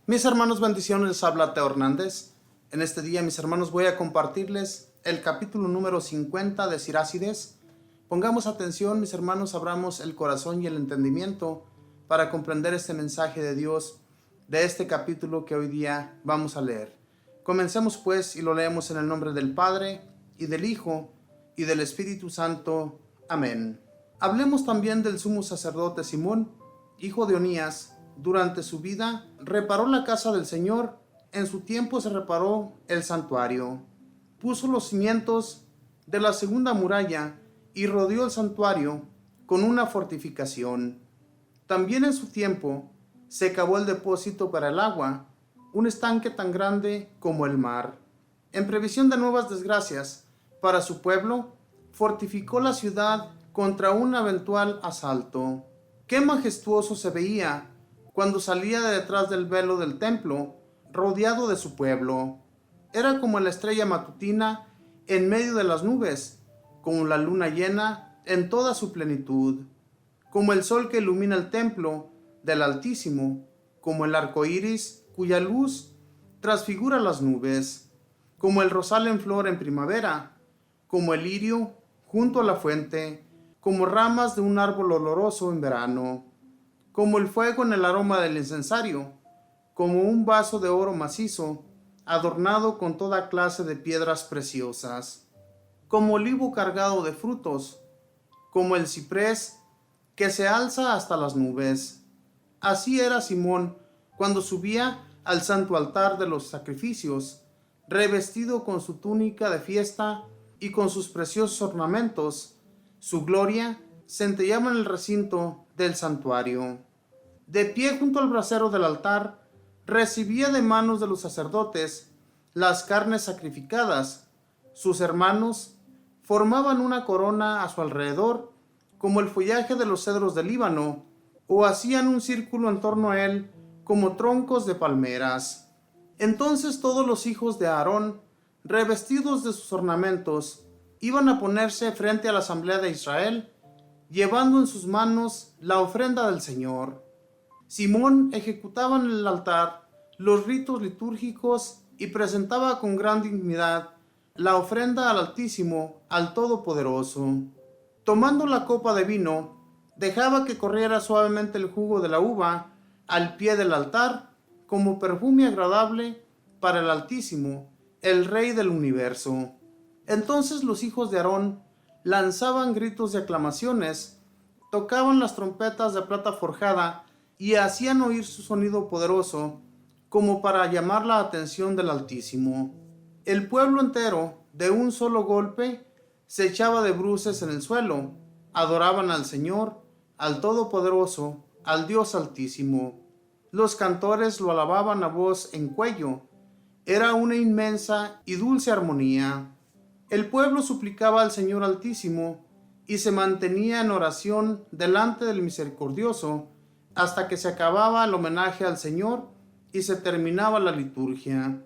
Mis hermanos, bendiciones, les habla Teo Hernández. En este día, mis hermanos, voy a compartirles el capítulo número 50 de Sirácides. Pongamos atención, mis hermanos, abramos el corazón y el entendimiento para comprender este mensaje de Dios de este capítulo que hoy día vamos a leer. Comencemos pues y lo leemos en el nombre del Padre, y del Hijo, y del Espíritu Santo. Amén. Hablemos también del sumo sacerdote Simón, hijo de Onías. Durante su vida reparó la casa del Señor, en su tiempo se reparó el santuario. Puso los cimientos de la segunda muralla y rodeó el santuario con una fortificación. También en su tiempo se cavó el depósito para el agua, un estanque tan grande como el mar. En previsión de nuevas desgracias para su pueblo, fortificó la ciudad contra un eventual asalto. Qué majestuoso se veía cuando salía de detrás del velo del templo, rodeado de su pueblo. Era como la estrella matutina en medio de las nubes, como la luna llena en toda su plenitud, como el sol que ilumina el templo del Altísimo, como el arco iris cuya luz transfigura las nubes, como el rosal en flor en primavera, como el lirio junto a la fuente, como ramas de un árbol oloroso en verano, como el fuego en el aroma del incensario, como un vaso de oro macizo, adornado con toda clase de piedras preciosas, como olivo cargado de frutos, como el ciprés que se alza hasta las nubes. Así era Simón cuando subía al santo altar de los sacrificios, revestido con su túnica de fiesta y con sus preciosos ornamentos. Su gloria centelleaba en el recinto del santuario. De pie junto al brasero del altar, recibía de manos de los sacerdotes las carnes sacrificadas. Sus hermanos formaban una corona a su alrededor, como el follaje de los cedros del Líbano, o hacían un círculo en torno a él, como troncos de palmeras. Entonces todos los hijos de Aarón, revestidos de sus ornamentos, iban a ponerse frente a la asamblea de Israel, llevando en sus manos la ofrenda del Señor. Simón ejecutaba en el altar los ritos litúrgicos y presentaba con gran dignidad la ofrenda al Altísimo, al Todopoderoso. Tomando la copa de vino, dejaba que corriera suavemente el jugo de la uva al pie del altar, como perfume agradable para el Altísimo, el Rey del universo. Entonces los hijos de Aarón lanzaban gritos de aclamaciones, tocaban las trompetas de plata forjada y hacían oír su sonido poderoso, como para llamar la atención del Altísimo. El pueblo entero, de un solo golpe, se echaba de bruces en el suelo, adoraban al Señor, al Todopoderoso, al Dios Altísimo. Los cantores lo alababan a voz en cuello. Era una inmensa y dulce armonía. El pueblo suplicaba al Señor Altísimo y se mantenía en oración delante del Misericordioso hasta que se acababa el homenaje al Señor y se terminaba la liturgia.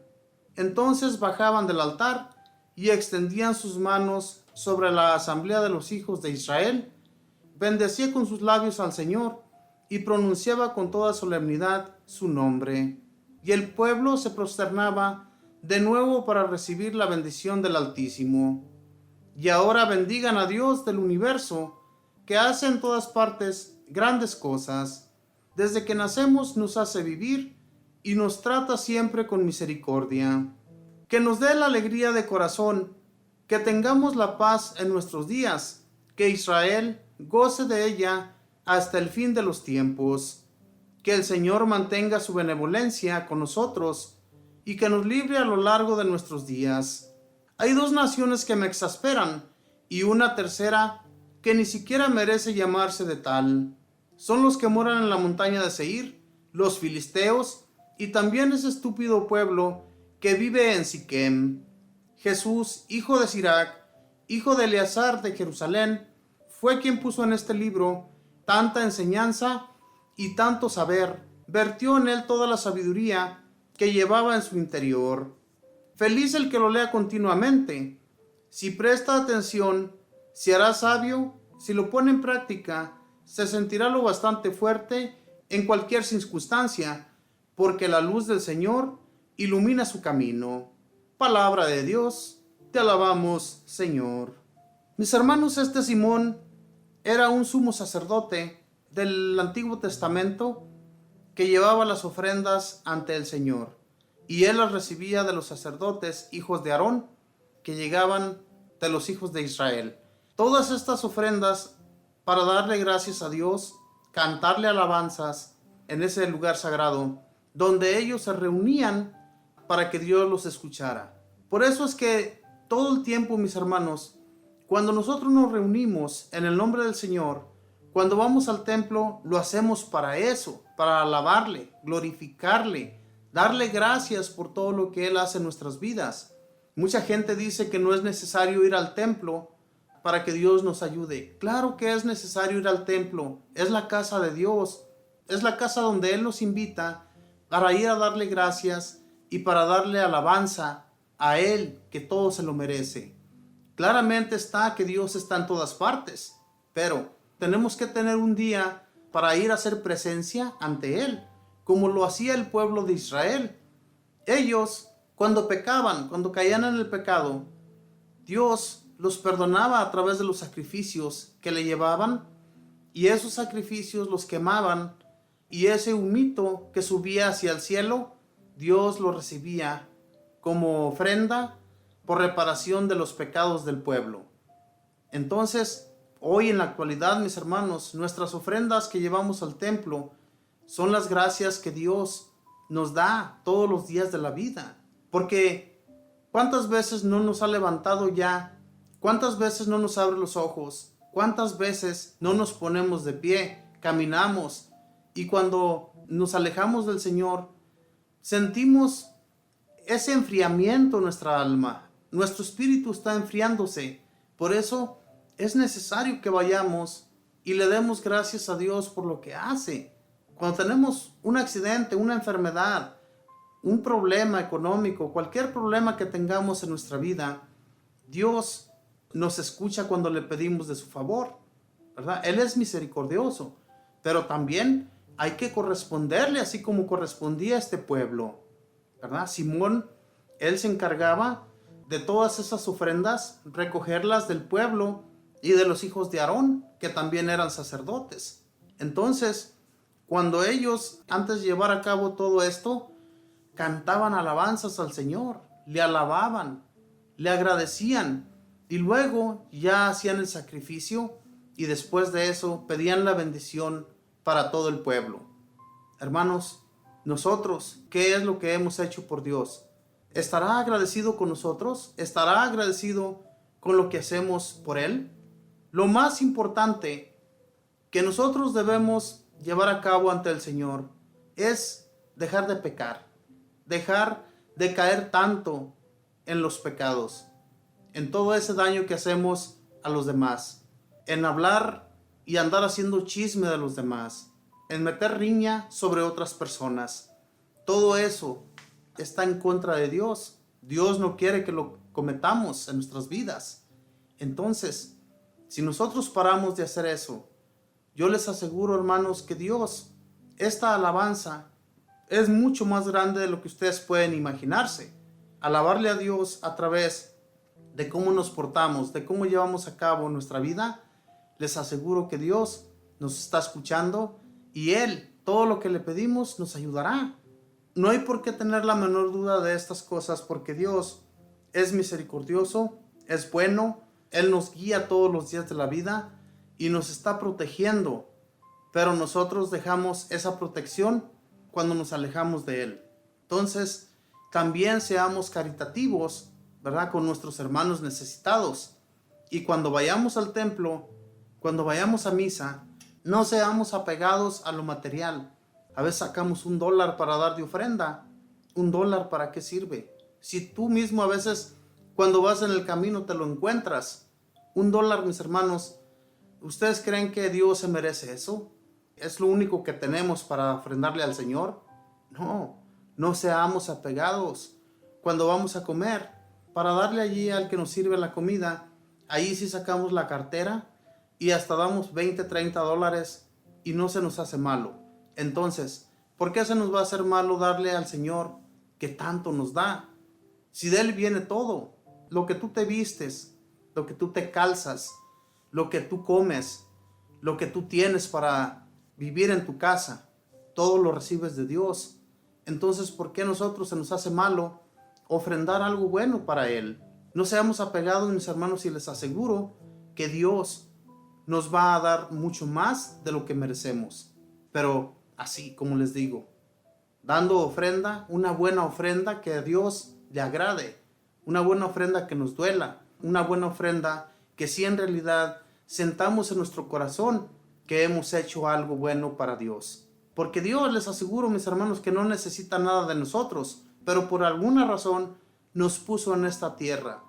Entonces bajaban del altar y extendían sus manos sobre la asamblea de los hijos de Israel, bendecía con sus labios al Señor y pronunciaba con toda solemnidad su nombre. Y el pueblo se prosternaba de nuevo para recibir la bendición del Altísimo. Y ahora bendigan a Dios del universo, que hace en todas partes grandes cosas. Desde que nacemos nos hace vivir y nos trata siempre con misericordia. Que nos dé la alegría de corazón, que tengamos la paz en nuestros días, que Israel goce de ella hasta el fin de los tiempos. Que el Señor mantenga su benevolencia con nosotros y que nos libre a lo largo de nuestros días. Hay dos naciones que me exasperan y una tercera que ni siquiera merece llamarse de tal. Son los que moran en la montaña de Seir, los filisteos, y también ese estúpido pueblo que vive en Siquem. Jesús, hijo de Sirac, hijo de Eleazar de Jerusalén, fue quien puso en este libro tanta enseñanza y tanto saber, vertió en él toda la sabiduría que llevaba en su interior. Feliz el que lo lea continuamente. Si presta atención, se hará sabio. Si lo pone en práctica, se sentirá lo bastante fuerte en cualquier circunstancia, porque la luz del Señor ilumina su camino. Palabra de Dios, te alabamos, Señor. Mis hermanos, este Simón era un sumo sacerdote del Antiguo Testamento que llevaba las ofrendas ante el Señor, y él las recibía de los sacerdotes, hijos de Aarón, que llegaban de los hijos de Israel. Todas estas ofrendas para darle gracias a Dios, cantarle alabanzas en ese lugar sagrado, donde ellos se reunían para que Dios los escuchara. Por eso es que todo el tiempo, mis hermanos, cuando nosotros nos reunimos en el nombre del Señor, cuando vamos al templo, lo hacemos para eso, para alabarle, glorificarle, darle gracias por todo lo que Él hace en nuestras vidas. Mucha gente dice que no es necesario ir al templo para que Dios nos ayude. Claro que es necesario ir al templo, es la casa de Dios, es la casa donde Él nos invita para ir a darle gracias y para darle alabanza a Él, que todo se lo merece. Claramente está que Dios está en todas partes, pero tenemos que tener un día para ir a hacer presencia ante Él, como lo hacía el pueblo de Israel. Ellos, cuando pecaban, cuando caían en el pecado, Dios los perdonaba a través de los sacrificios que le llevaban, y esos sacrificios los quemaban, y ese humito que subía hacia el cielo, Dios lo recibía como ofrenda por reparación de los pecados del pueblo. Entonces, hoy en la actualidad, mis hermanos, nuestras ofrendas que llevamos al templo son las gracias que Dios nos da todos los días de la vida. Porque ¿cuántas veces no nos ha levantado ya? ¿Cuántas veces no nos abre los ojos? ¿Cuántas veces no nos ponemos de pie, caminamos, y cuando nos alejamos del Señor, sentimos ese enfriamiento en nuestra alma? Nuestro espíritu está enfriándose. Por eso es necesario que vayamos y le demos gracias a Dios por lo que hace. Cuando tenemos un accidente, una enfermedad, un problema económico, cualquier problema que tengamos en nuestra vida, Dios nos escucha cuando le pedimos de su favor, ¿verdad? Él es misericordioso, pero también hay que corresponderle así como correspondía a este pueblo, ¿verdad? Simón, él se encargaba de todas esas ofrendas, recogerlas del pueblo y de los hijos de Aarón, que también eran sacerdotes. Entonces, cuando ellos, antes de llevar a cabo todo esto, cantaban alabanzas al Señor, le alababan, le agradecían, y luego ya hacían el sacrificio, y después de eso pedían la bendición para todo el pueblo. Hermanos, nosotros, ¿qué es lo que hemos hecho por Dios? ¿Estará agradecido con nosotros? ¿Estará agradecido con lo que hacemos por Él? Lo más importante que nosotros debemos llevar a cabo ante el Señor es dejar de pecar, dejar de caer tanto en los pecados, en todo ese daño que hacemos a los demás, en hablar y andar haciendo chisme de los demás, en meter riña sobre otras personas. Todo eso está en contra de Dios. Dios no quiere que lo cometamos en nuestras vidas. Entonces, si nosotros paramos de hacer eso, yo les aseguro, hermanos, que Dios, esta alabanza es mucho más grande de lo que ustedes pueden imaginarse. Alabarle a Dios a través de cómo nos portamos, de cómo llevamos a cabo nuestra vida, les aseguro que Dios nos está escuchando y Él, todo lo que le pedimos, nos ayudará. No hay por qué tener la menor duda de estas cosas, porque Dios es misericordioso, es bueno, Él nos guía todos los días de la vida y nos está protegiendo, pero nosotros dejamos esa protección cuando nos alejamos de Él. Entonces, también seamos caritativos, ¿verdad?, con nuestros hermanos necesitados. Y cuando vayamos al templo, cuando vayamos a misa, no seamos apegados a lo material. A veces sacamos $1 para dar de ofrenda. $1, ¿para qué sirve? Si tú mismo a veces, cuando vas en el camino, te lo encuentras. $1, mis hermanos, ¿ustedes creen que Dios se merece eso? ¿Es lo único que tenemos para ofrendarle al Señor? No, no seamos apegados. Cuando vamos a comer, para darle allí al que nos sirve la comida, ahí sí sacamos la cartera y hasta damos $20, $30 y no se nos hace malo. Entonces, ¿Por qué se nos va a hacer malo darle al Señor que tanto nos da? Si de Él viene todo, lo que tú te vistes, lo que tú te calzas, lo que tú comes, lo que tú tienes para vivir en tu casa, todo lo recibes de Dios. Entonces, ¿por qué a nosotros se nos hace malo ofrendar algo bueno para Él? No seamos apegados, mis hermanos, y les aseguro que Dios nos va a dar mucho más de lo que merecemos. Pero así como les digo, dando ofrenda, una buena ofrenda que a Dios le agrade, una buena ofrenda que nos duela, una buena ofrenda que sí en realidad sentamos en nuestro corazón que hemos hecho algo bueno para Dios. Porque Dios, les aseguro, mis hermanos, que no necesita nada de nosotros, pero por alguna razón nos puso en esta tierra.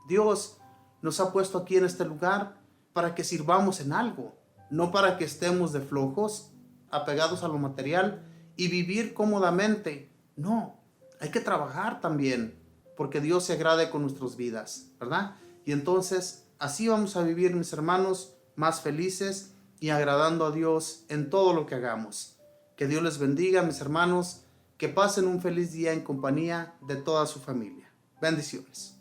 Dios nos ha puesto aquí en este lugar para que sirvamos en algo, no para que estemos de flojos, apegados a lo material y vivir cómodamente. No, hay que trabajar también, porque Dios se agrade con nuestras vidas, ¿verdad? Y entonces así vamos a vivir, mis hermanos, más felices y agradando a Dios en todo lo que hagamos. Que Dios les bendiga, mis hermanos, que pasen un feliz día en compañía de toda su familia. Bendiciones.